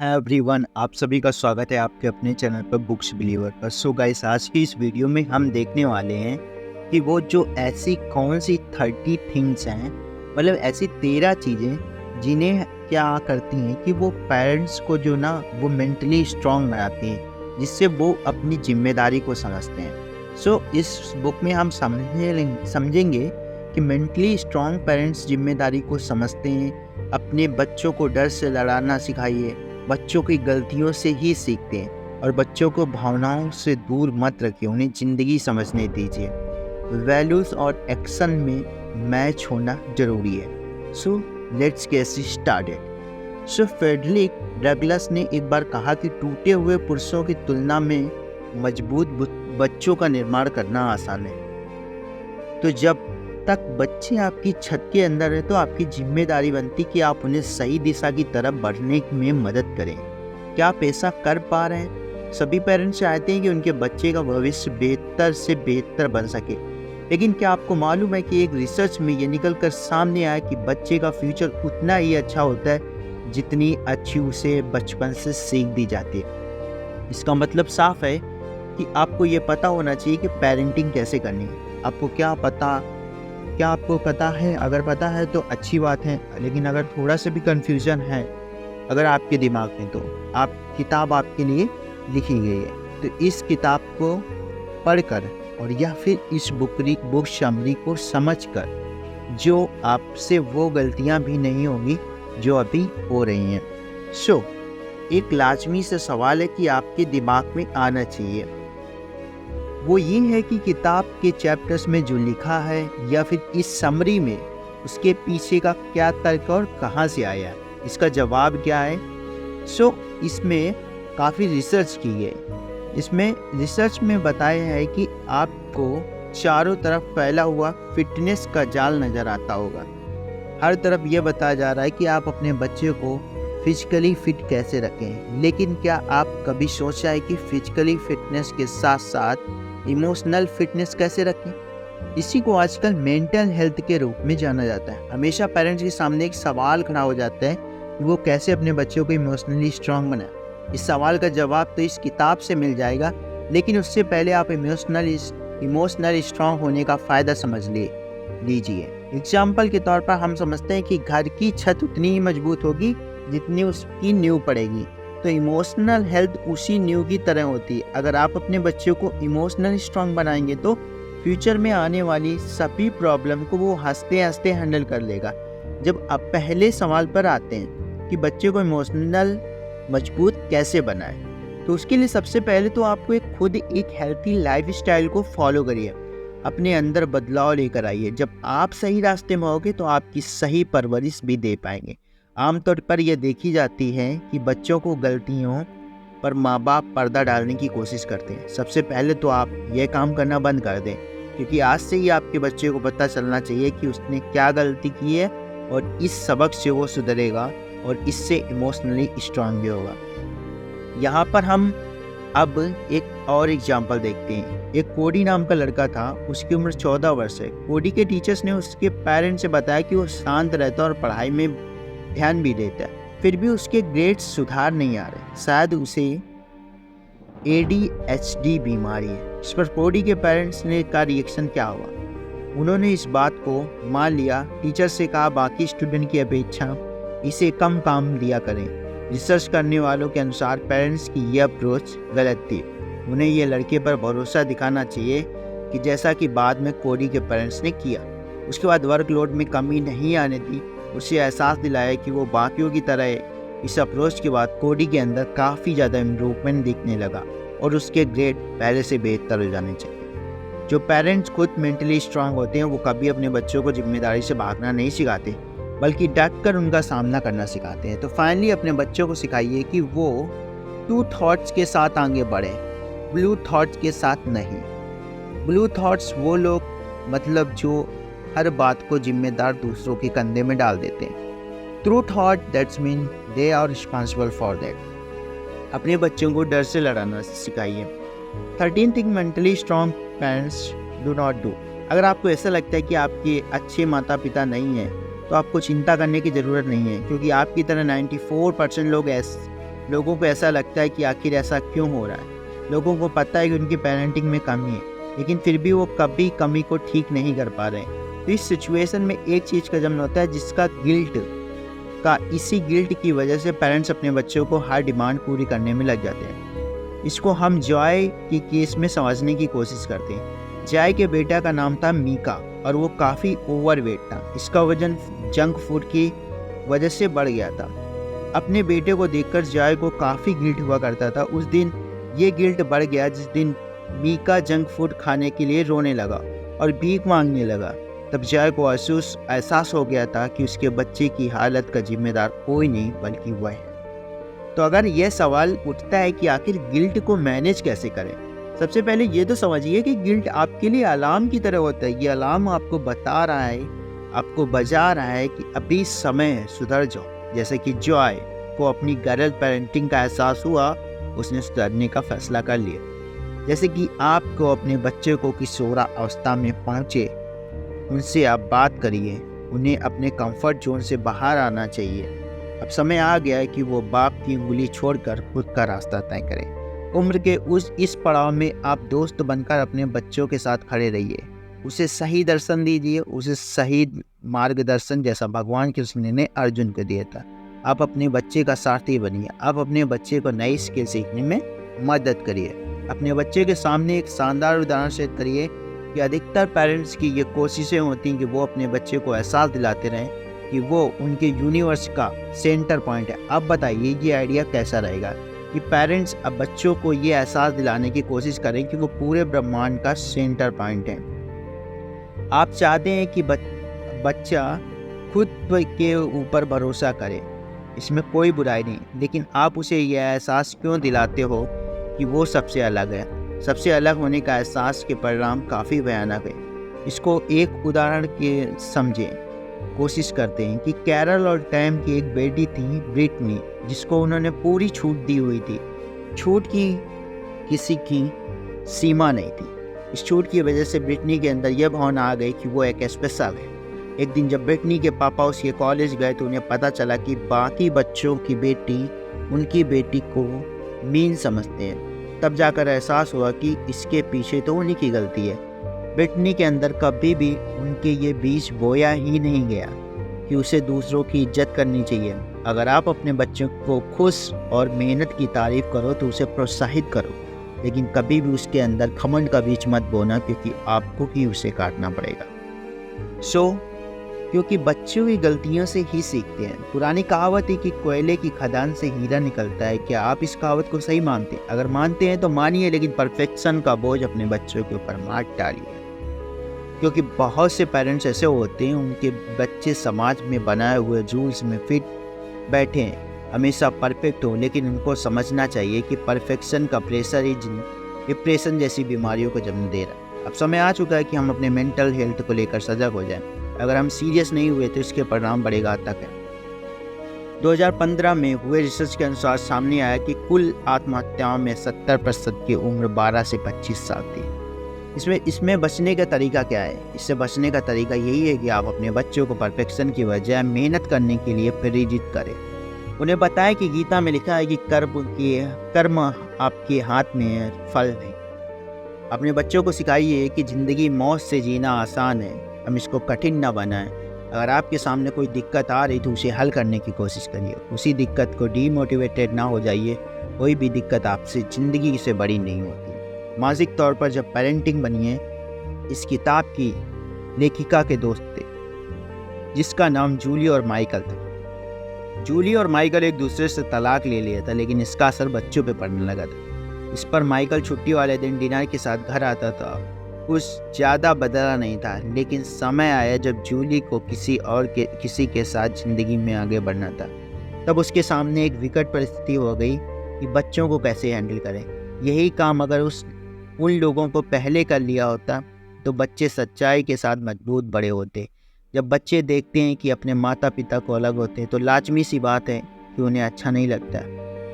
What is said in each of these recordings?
Everyone, आप सभी का स्वागत है आपके अपने चैनल पर बुक्स बिलीवर पर। सो गाइस, आज की इस वीडियो में हम देखने वाले हैं कि वो जो ऐसी कौन सी 30 थिंग्स हैं, मतलब ऐसी 13 चीज़ें जिन्हें क्या करती हैं कि वो पेरेंट्स को जो ना वो मेंटली स्ट्रांग बनाती हैं, जिससे वो अपनी जिम्मेदारी को समझते हैं। सो इस बुक में हम समझेंगे कि मेंटली स्ट्रांग पेरेंट्स जिम्मेदारी को समझते हैं। अपने बच्चों को डर से लड़ाना सिखाइए, बच्चों की गलतियों से ही सीखते हैं और बच्चों को भावनाओं से दूर मत रखिए, उन्हें ज़िंदगी समझने दीजिए। वैल्यूज़ और एक्शन में मैच होना ज़रूरी है। So let's get started. So Frederick Douglass ने एक बार कहा कि टूटे हुए पुरुषों की तुलना में मजबूत बच्चों का निर्माण करना आसान है। तो जब तक बच्चे आपकी छत के अंदर है तो आपकी जिम्मेदारी बनती कि आप उन्हें सही दिशा की तरफ बढ़ने में मदद करें। क्या आप ऐसा कर पा रहे हैं? सभी पेरेंट्स चाहते हैं कि उनके बच्चे का भविष्य बेहतर से बेहतर बन सके, लेकिन क्या आपको मालूम है कि एक रिसर्च में ये निकल कर सामने आया कि बच्चे का फ्यूचर उतना ही अच्छा होता है जितनी अच्छी उसे बचपन से सीख दी जाती है। इसका मतलब साफ है कि आपको ये पता होना चाहिए कि पेरेंटिंग कैसे करनी है। क्या आपको पता है? अगर पता है तो अच्छी बात है, लेकिन अगर थोड़ा सा भी कन्फ्यूज़न है अगर आपके दिमाग में, तो किताब आपके लिए लिखी गई है। तो इस किताब को पढ़कर और या फिर इस बुक समरी को समझकर जो आपसे वो गलतियां भी नहीं होंगी जो अभी हो रही हैं। सो एक लाजमी से सवाल है कि आपके दिमाग में आना चाहिए, वो ये है कि किताब के चैप्टर्स में जो लिखा है या फिर इस समरी में उसके पीछे का क्या तर्क और कहाँ से आया, इसका जवाब क्या है। सो इसमें काफ़ी रिसर्च की है। इसमें रिसर्च में बताया है कि आपको चारों तरफ फैला हुआ फिटनेस का जाल नज़र आता होगा। हर तरफ ये बताया जा रहा है कि आप अपने बच्चे को फिजिकली फिट कैसे रखें, लेकिन क्या आप कभी सोचा है कि फिजिकली फिटनेस के साथ साथ इमोशनल फिटनेस कैसे रखें? इसी को आजकल मेंटल हेल्थ के रूप में जाना जाता है। हमेशा पेरेंट्स के सामने एक सवाल खड़ा हो जाता है कि वो कैसे अपने बच्चों को इमोशनली स्ट्रांग बनाए। इस सवाल का जवाब तो इस किताब से मिल जाएगा, लेकिन उससे पहले आप इमोशनल स्ट्रांग होने का फ़ायदा समझ लीजिए। एग्जाम्पल के तौर पर हम समझते हैं कि घर की छत उतनी ही मजबूत होगी जितनी उसकी नींव पड़ेगी, तो इमोशनल हेल्थ उसी नींव की तरह होती है। अगर आप अपने बच्चों को इमोशनल स्ट्रांग बनाएंगे तो फ्यूचर में आने वाली सभी प्रॉब्लम को वो हंसते हंसते हैंडल कर लेगा। जब आप पहले सवाल पर आते हैं कि बच्चे को इमोशनल मजबूत कैसे बनाएं, तो उसके लिए सबसे पहले तो आपको खुद एक हेल्थी लाइफस्टाइल को फॉलो करिए, अपने अंदर बदलाव लेकर आइए। जब आप सही रास्ते में होगे तो आपकी सही परवरिश भी दे पाएंगे। आमतौर पर यह देखी जाती है कि बच्चों को गलतियों पर माँ बाप पर्दा डालने की कोशिश करते हैं। सबसे पहले तो आप यह काम करना बंद कर दें, क्योंकि आज से ही आपके बच्चे को पता चलना चाहिए कि उसने क्या गलती की है और इस सबक से वो सुधरेगा और इससे इमोशनली स्ट्रांग भी होगा। यहाँ पर हम अब एक और एग्जाम्पल देखते हैं। एक कोडी नाम का लड़का था, उसकी उम्र 14 वर्ष है। कोडी के टीचर्स ने उसके पेरेंट्स से बताया कि वो शांत रहता है और पढ़ाई में ध्यान भी देता है, फिर भी उसके ग्रेड्स सुधार नहीं आ रहे। शायद उसे ADHD बीमारी है। इस पर कोडी के पेरेंट्स ने का रिएक्शन क्या हुआ? उन्होंने इस बात को मान लिया, टीचर से कहा बाकी स्टूडेंट की अपेक्षा इसे कम काम दिया करें। रिसर्च करने वालों के अनुसार पेरेंट्स की यह अप्रोच गलत थी। उन्हें यह लड़के पर भरोसा दिखाना चाहिए कि जैसा कि बाद में कोडी के पेरेंट्स ने किया। उसके बाद वर्कलोड में कमी नहीं आने दी, उसे एहसास दिलाया कि वो बाकियों की तरह है। इस अप्रोच के बाद कोडी के अंदर काफ़ी ज़्यादा इम्प्रूवमेंट दिखने लगा और उसके ग्रेड पहले से बेहतर हो जाने चाहिए। जो पेरेंट्स खुद मेंटली स्ट्रांग होते हैं वो कभी अपने बच्चों को जिम्मेदारी से भागना नहीं सिखाते, बल्कि डट कर उनका सामना करना सिखाते हैं। तो फाइनली अपने बच्चों को सिखाइए कि वो 2 थॉट्स के साथ आगे बढ़े, ब्लू थॉट्स के साथ नहीं। ब्लू थॉट्स वो लोग मतलब जो हर बात को जिम्मेदार दूसरों के कंधे में डाल देते हैं। True thought that's mean they are responsible for that. अपने बच्चों को डर से लड़ाना सिखाइए। 13 thing mentally strong parents do not do. अगर आपको ऐसा लगता है कि आपके अच्छे माता पिता नहीं हैं, तो आपको चिंता करने की ज़रूरत नहीं है, क्योंकि आपकी तरह 94% लोग लोगों को ऐसा लगता है कि आखिर ऐसा क्यों हो रहा है। लोगों को पता है कि उनकी पेरेंटिंग में कमी है, लेकिन फिर भी वो कभी कमी को ठीक नहीं कर पा रहे हैं। तो इस सिचुएशन में एक चीज़ का जन्म होता है जिसका इसी गिल्ट की वजह से पेरेंट्स अपने बच्चों को हर डिमांड पूरी करने में लग जाते हैं। इसको हम जॉय की केस में समझने की कोशिश करते हैं। जॉय के बेटा का नाम था मीका और वो काफ़ी ओवरवेट था। इसका वजन जंक फूड की वजह से बढ़ गया था। अपने बेटे को देखकर जॉय को काफ़ी गिल्ट हुआ करता था। उस दिन ये गिल्ट बढ़ गया जिस दिन मीका जंक फूड खाने के लिए रोने लगा और भीख मांगने लगा। तब जॉय को एहसास हो गया था कि उसके बच्चे की हालत का जिम्मेदार कोई नहीं बल्कि वह है। तो अगर यह सवाल उठता है कि आखिर गिल्ट को मैनेज कैसे करें, सबसे पहले ये तो समझिए कि गिल्ट आपके लिए अलार्म की तरह होता है। ये अलार्म आपको बता रहा है, आपको बजा रहा है कि अभी समय है, सुधर जाओ। जैसे कि जॉय को अपनी गलत पेरेंटिंग का एहसास हुआ, उसने सुधरने का फैसला कर लिया। जैसे कि आपको अपने बच्चे को किशोरा अवस्था में पहुँचे, उनसे आप बात करिए, उन्हें अपने कंफर्ट जोन से बाहर आना चाहिए। अब समय आ गया है कि वो बाप की उंगली छोड़कर खुद का रास्ता तय करें। उम्र के इस पड़ाव में आप दोस्त बनकर अपने बच्चों के साथ खड़े रहिए, उसे सही दर्शन दीजिए, उसे सही मार्गदर्शन जैसा भगवान कृष्ण ने अर्जुन को दिया था। आप अपने बच्चे का सारथी बनिए। आप अपने बच्चे को नई स्किल सीखने में मदद करिए। अपने बच्चे के सामने एक शानदार उदाहरण सेट करिए कि अधिकतर पेरेंट्स की ये कोशिशें होती हैं कि वो अपने बच्चे को एहसास दिलाते रहें कि वो उनके यूनिवर्स का सेंटर पॉइंट है। अब बताइए ये आइडिया कैसा रहेगा कि पेरेंट्स अब बच्चों को ये एहसास दिलाने की कोशिश करें कि वो पूरे ब्रह्मांड का सेंटर पॉइंट है। आप चाहते हैं कि बच्चा खुद के ऊपर भरोसा करे, इसमें कोई बुराई नहीं, लेकिन आप उसे यह एहसास क्यों दिलाते हो कि वो सबसे अलग है। सबसे अलग होने का एहसास के परिणाम काफ़ी भयानक है। इसको एक उदाहरण के समझें। कोशिश करते हैं कि कैरल और टैम की एक बेटी थी ब्रिटनी, जिसको उन्होंने पूरी छूट दी हुई थी। छूट की किसी की सीमा नहीं थी। इस छूट की वजह से ब्रिटनी के अंदर यह भावना आ गई कि वो एक स्पेशल है। एक दिन जब ब्रिटनी के पापा उसके कॉलेज गए तो उन्हें पता चला कि बाकी बच्चों की बेटी उनकी बेटी को मीन समझते हैं। तब जाकर एहसास हुआ कि इसके पीछे तो उन्हीं की गलती है। ब्रिटनी के अंदर कभी भी उनके ये बीज बोया ही नहीं गया कि उसे दूसरों की इज्जत करनी चाहिए। अगर आप अपने बच्चों को खुश और मेहनत की तारीफ करो तो उसे प्रोत्साहित करो, लेकिन कभी भी उसके अंदर घमंड का बीज मत बोना, क्योंकि आपको ही उसे काटना पड़ेगा। क्योंकि बच्चों की गलतियों से ही सीखते हैं। पुरानी कहावत है कि कोयले की खदान से हीरा निकलता है। क्या आप इस कहावत को सही मानते हैं? अगर मानते हैं तो मानिए, लेकिन परफेक्शन का बोझ अपने बच्चों के ऊपर मत डालिए, क्योंकि बहुत से पेरेंट्स ऐसे होते हैं उनके बच्चे समाज में बनाए हुए रूल्स में फिट बैठे हैं, हमेशा परफेक्ट हो, लेकिन उनको समझना चाहिए कि परफेक्शन का प्रेशर ही डिप्रेशन जैसी बीमारियों को जन्म दे रहा है। अब समय आ चुका है कि हम अपने मेंटल हेल्थ को लेकर सजग हो जाएं। अगर हम सीरियस नहीं हुए तो इसके परिणाम बड़े घातक हैं। 2015 में हुए रिसर्च के अनुसार सामने आया कि कुल आत्महत्याओं में 70% की उम्र 12 से 25 साल थी। इसमें बचने का तरीका क्या है? इससे बचने का तरीका यही है कि आप अपने बच्चों को परफेक्शन की बजाय मेहनत करने के लिए प्रेरित करें। उन्हें बताएं कि गीता में लिखा है कि कर्म आपके हाथ में है, फल नहीं। अपने बच्चों को सिखाइए कि ज़िंदगी मौत से जीना आसान है, हम इसको कठिन ना बनाएं। अगर आपके सामने कोई दिक्कत आ रही तो उसे हल करने की कोशिश करिए, उसी दिक्कत को डीमोटिवेटेड ना हो जाइए। कोई भी दिक्कत आपसे ज़िंदगी से बड़ी नहीं होती। मानसिक तौर पर जब पेरेंटिंग बनिए, इस किताब की लेखिका के दोस्त थे जिसका नाम जूली और माइकल था। जूली और माइकल एक दूसरे से तलाक ले लिया था, लेकिन इसका असर बच्चों पे पड़ने लगा था। इस पर माइकल छुट्टी वाले दिन डिनर के साथ घर आता था। कुछ ज़्यादा बदला नहीं था, लेकिन समय आया जब जूली को किसी के साथ ज़िंदगी में आगे बढ़ना था। तब उसके सामने एक विकट परिस्थिति हो गई कि बच्चों को कैसे हैंडल करें। यही काम अगर उन लोगों को पहले कर लिया होता तो बच्चे सच्चाई के साथ मजबूत बड़े होते। जब बच्चे देखते हैं कि अपने माता पिता को अलग होते हैं तो लाजमी सी बात है कि उन्हें अच्छा नहीं लगता,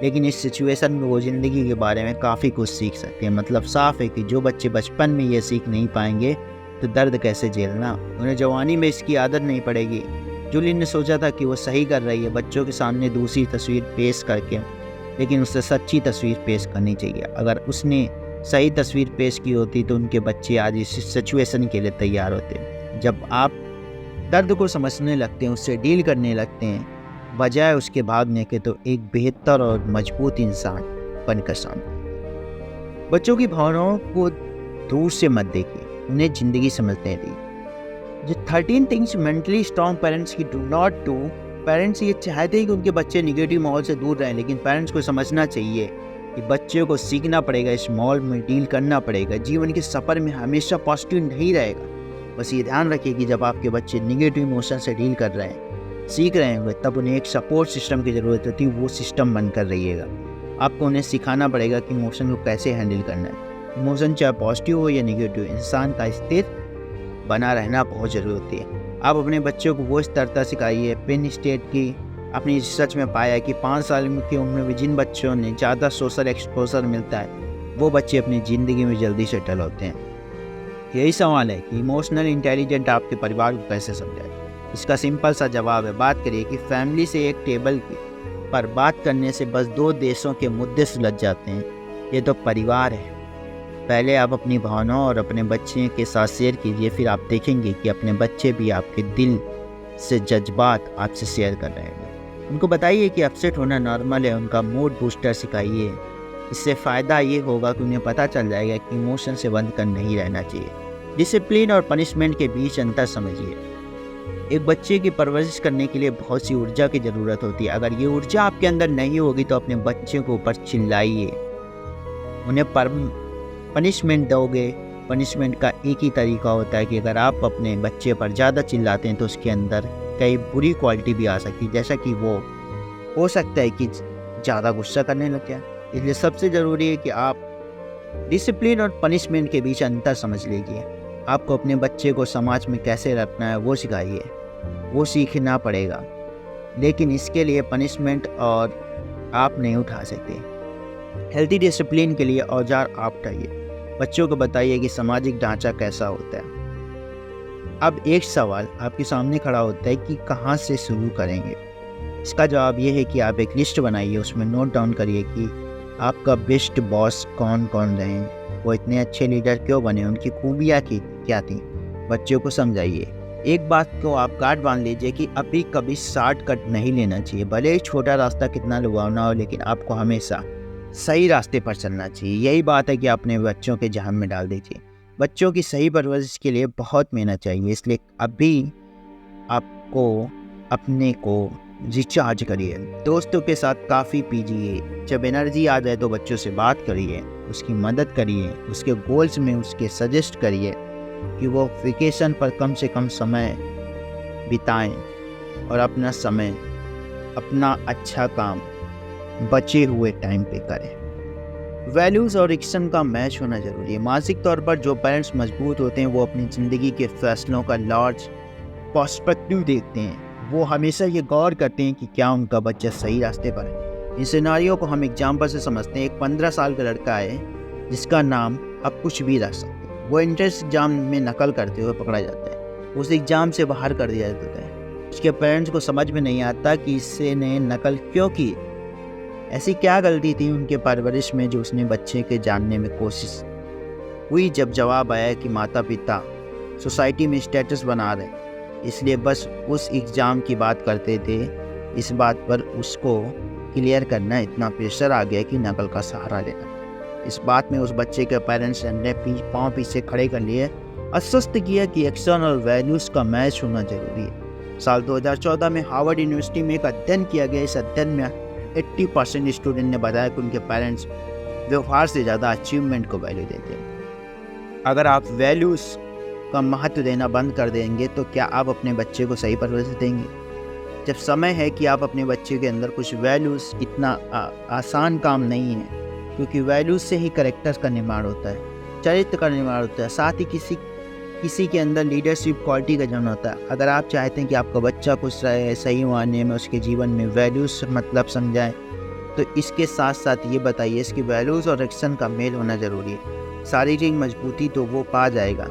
लेकिन इस सिचुएशन में वो ज़िंदगी के बारे में काफ़ी कुछ सीख सकते हैं। मतलब साफ है कि जो बच्चे बचपन में ये सीख नहीं पाएंगे तो दर्द कैसे झेलना, उन्हें जवानी में इसकी आदत नहीं पड़ेगी। जूली ने सोचा था कि वो सही कर रही है, बच्चों के सामने दूसरी तस्वीर पेश करके लेकिन उससे सच्ची तस्वीर पेश करनी चाहिए। अगर उसने सही तस्वीर पेश की होती तो उनके बच्चे आज इस सिचुएशन के लिए तैयार होते। जब आप दर्द को समझने लगते हैं, उससे डील करने लगते हैं, बजाय उसके भागने के, तो एक बेहतर और मजबूत इंसान बनकर सामने। बच्चों की भावनाओं को दूर से मत देखिए, उन्हें ज़िंदगी समझने दीजिए। जो 13 थिंग्स मेंटली स्ट्रॉन्ग पेरेंट्स की डू नॉट डू। पेरेंट्स ये चाहते हैं कि उनके बच्चे निगेटिव माहौल से दूर रहें, लेकिन पेरेंट्स को समझना चाहिए कि बच्चे को सीखना पड़ेगा, इस माहौल में डील करना पड़ेगा। जीवन के सफ़र में हमेशा पॉजिटिव नहीं रहेगा। बस ये ध्यान रखिए कि जब आपके बच्चे निगेटिव इमोशन से डील कर रहे हैं, सीख रहे होंगे, तब उन्हें एक सपोर्ट सिस्टम की ज़रूरत होती है। वो सिस्टम बनकर रहिएगा। आपको उन्हें सिखाना पड़ेगा कि इमोशन को कैसे हैंडल करना है। इमोशन चाहे पॉजिटिव हो या निगेटिव, इंसान का स्थिर बना रहना बहुत ज़रूरी होती है। आप अपने बच्चों को वो स्थिरता सिखाइए। पेन स्टेट की अपनी रिसर्च में पाया कि 5 साल की उम्र में जिन बच्चों ने ज़्यादा सोशल एक्सपोजर मिलता है, वो बच्चे अपनी ज़िंदगी में जल्दी सेटल होते हैं। यही सवाल है कि इमोशनल इंटेलिजेंट आपके परिवार को कैसे समझाए। इसका सिंपल सा जवाब है, बात करिए कि फैमिली से एक टेबल पर बात करने से बस 2 देशों के मुद्दे सुलझ जाते हैं। ये तो परिवार है। पहले आप अपनी भावनाओं और अपने बच्चे के साथ शेयर कीजिए, फिर आप देखेंगे कि अपने बच्चे भी आपके दिल से जज्बात आपसे शेयर कर रहे हैं। उनको बताइए कि अपसेट होना नॉर्मल है, उनका मूड बूस्टर सिखाइए। इससे फ़ायदा ये होगा कि उन्हें पता चल जाएगा कि इमोशन से बंद कर नहीं रहना चाहिए। डिसिप्लिन और पनिशमेंट के बीच अंतर समझिए। एक बच्चे की परवरिश करने के लिए बहुत सी ऊर्जा की ज़रूरत होती है। अगर ये ऊर्जा आपके अंदर नहीं होगी तो अपने बच्चे के ऊपर चिल्लाइए, उन्हें पनिशमेंट दोगे। पनिशमेंट का एक ही तरीका होता है कि अगर आप अपने बच्चे पर ज़्यादा चिल्लाते हैं तो उसके अंदर कई बुरी क्वालिटी भी आ सकती है, जैसा कि वो हो सकता है कि ज़्यादा गुस्सा करने लग जाए। इसलिए सबसे ज़रूरी है कि आप डिसिप्लिन और पनिशमेंट के बीच अंतर समझ लीजिए। आपको अपने बच्चे को समाज में कैसे रखना है वो सिखाइए, वो सीखना पड़ेगा, लेकिन इसके लिए पनिशमेंट और आप नहीं उठा सकते। हेल्थी डिसिप्लिन के लिए औजार आप उठाइए। बच्चों को बताइए कि सामाजिक ढांचा कैसा होता है। अब एक सवाल आपके सामने खड़ा होता है कि कहाँ से शुरू करेंगे। इसका जवाब ये है कि आप एक लिस्ट बनाइए, उसमें नोट डाउन करिए कि आपका बेस्ट बॉस कौन कौन रहे, वो इतने अच्छे लीडर क्यों बने, उनकी खूबियाँ क्या थी। बच्चों को समझाइए। एक बात को आप गांठ बांध लीजिए कि अभी कभी शॉर्टकट नहीं लेना चाहिए। भले ही छोटा रास्ता कितना लुभावना हो, लेकिन आपको हमेशा सही रास्ते पर चलना चाहिए। यही बात है कि अपने बच्चों के जहन में डाल दीजिए। बच्चों की सही परवरिश के लिए बहुत मेहनत चाहिए, इसलिए अभी आपको अपने को रिचार्ज करिए। दोस्तों के साथ काफ़ी पीजिए। जब एनर्जी आ जाए तो बच्चों से बात करिए, उसकी मदद करिए, उसके गोल्स में उसके सजेस्ट करिए कि वो वेकेशन पर कम से कम समय बिताएं और अपना समय, अपना अच्छा काम बचे हुए टाइम पे करें। वैल्यूज़ और एक्शन का मैच होना ज़रूरी है। मानसिक तौर पर जो पेरेंट्स मजबूत होते हैं वो अपनी ज़िंदगी के फैसलों का लार्ज पर्सपेक्टिव देखते हैं। वो हमेशा ये गौर करते हैं कि क्या उनका बच्चा सही रास्ते पर है। इन सिनारियों को हम एग्जाम्पल से समझते हैं। एक 15 साल का लड़का है जिसका नाम आप कुछ भी रख सकते हैं। वो एंट्रेंस एग्जाम में नकल करते हुए पकड़ा जाता है, उस एग्ज़ाम से बाहर कर दिया जाता है। उसके पेरेंट्स को समझ में नहीं आता कि इससे ने नकल क्यों की, ऐसी क्या गलती थी उनके परवरिश में जो उसने बच्चे के जानने में कोशिश हुई। जब जवाब आया कि माता पिता सोसाइटी में स्टेटस बना रहे, इसलिए बस उस एग्ज़ाम की बात करते थे, इस बात पर उसको क्लियर करना इतना प्रेशर आ गया कि नकल का सहारा लेना। इस बात में उस बच्चे के पेरेंट्स ने पाँव पीछे खड़े कर लिए, आश्वस्त किया कि एक्शन और वैल्यूज़ का मैच होना जरूरी है। साल 2014 में हार्वर्ड यूनिवर्सिटी में एक अध्ययन किया गया। इस अध्ययन में 80% स्टूडेंट ने बताया कि उनके पेरेंट्स व्यवहार से ज़्यादा अचीवमेंट को वैल्यू देते हैं। अगर आप वैल्यूज़ का महत्व देना बंद कर देंगे तो क्या आप अपने बच्चे को सही परवरिश देंगे। जब समय है कि आप अपने बच्चे के अंदर कुछ वैल्यूज़, इतना आसान काम नहीं है, क्योंकि वैल्यूज़ से ही कैरेक्टर का निर्माण होता है, चरित्र का निर्माण होता है, साथ ही किसी के अंदर लीडरशिप क्वालिटी का जन्म होता है। अगर आप चाहते हैं कि आपका बच्चा खुश रहे, सही मायने में उसके जीवन में वैल्यूज़ मतलब समझाएं, तो इसके साथ साथ ये बताइए इसकी वैल्यूज़ और एक्शन का मेल होना ज़रूरी है। शारीरिक मजबूती तो वो पा जाएगा,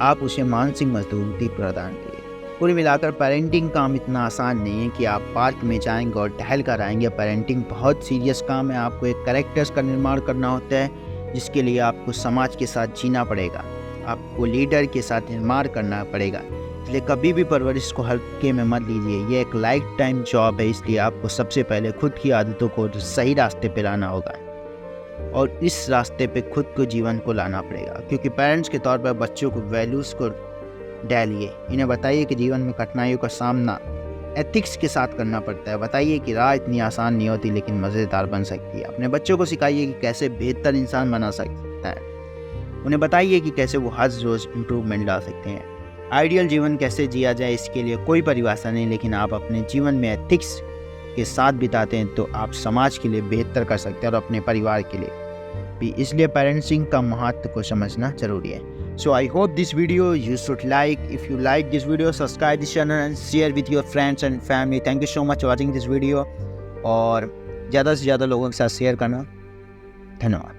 आप उसे मानसिक मजबूती प्रदान करिए। कुल मिलाकर पेरेंटिंग काम इतना आसान नहीं है कि आप पार्क में जाएंगे और टहल कर आएंगे। पेरेंटिंग बहुत सीरियस काम है। आपको एक कैरेक्टर्स का निर्माण करना होता है, जिसके लिए आपको समाज के साथ जीना पड़ेगा, आपको लीडर के साथ निर्माण करना पड़ेगा। इसलिए कभी भी परवरिश को हल्के में मत लीजिए, ये एक लाइफ टाइम जॉब है। इसलिए आपको सबसे पहले खुद की आदतों को सही रास्ते पे लाना होगा और इस रास्ते पे खुद को जीवन को लाना पड़ेगा। क्योंकि पेरेंट्स के तौर पर बच्चों को वैल्यूज़ को डालिए, इन्हें बताइए कि जीवन में कठिनाइयों का सामना एथिक्स के साथ करना पड़ता है। बताइए कि राह इतनी आसान नहीं होती लेकिन मज़ेदार बन सकती है। अपने बच्चों को सिखाइए कि कैसे बेहतर इंसान बना सकता है। उन्हें बताइए कि कैसे वो हर रोज़ इम्प्रूवमेंट ला सकते हैं। आइडियल जीवन कैसे जिया जाए, इसके लिए कोई परिभाषा नहीं, लेकिन आप अपने जीवन में एथिक्स के साथ बिताते हैं तो आप समाज के लिए बेहतर कर सकते हैं और अपने परिवार के लिए भी। इसलिए पेरेंटिंग का महत्व को समझना जरूरी है। So I hope this video you should like. If you like this video, subscribe this channel and share with your friends and family. Thank you so much for watching this video. और ज़्यादा से ज़्यादा लोगों के साथ share करना। धन्यवाद।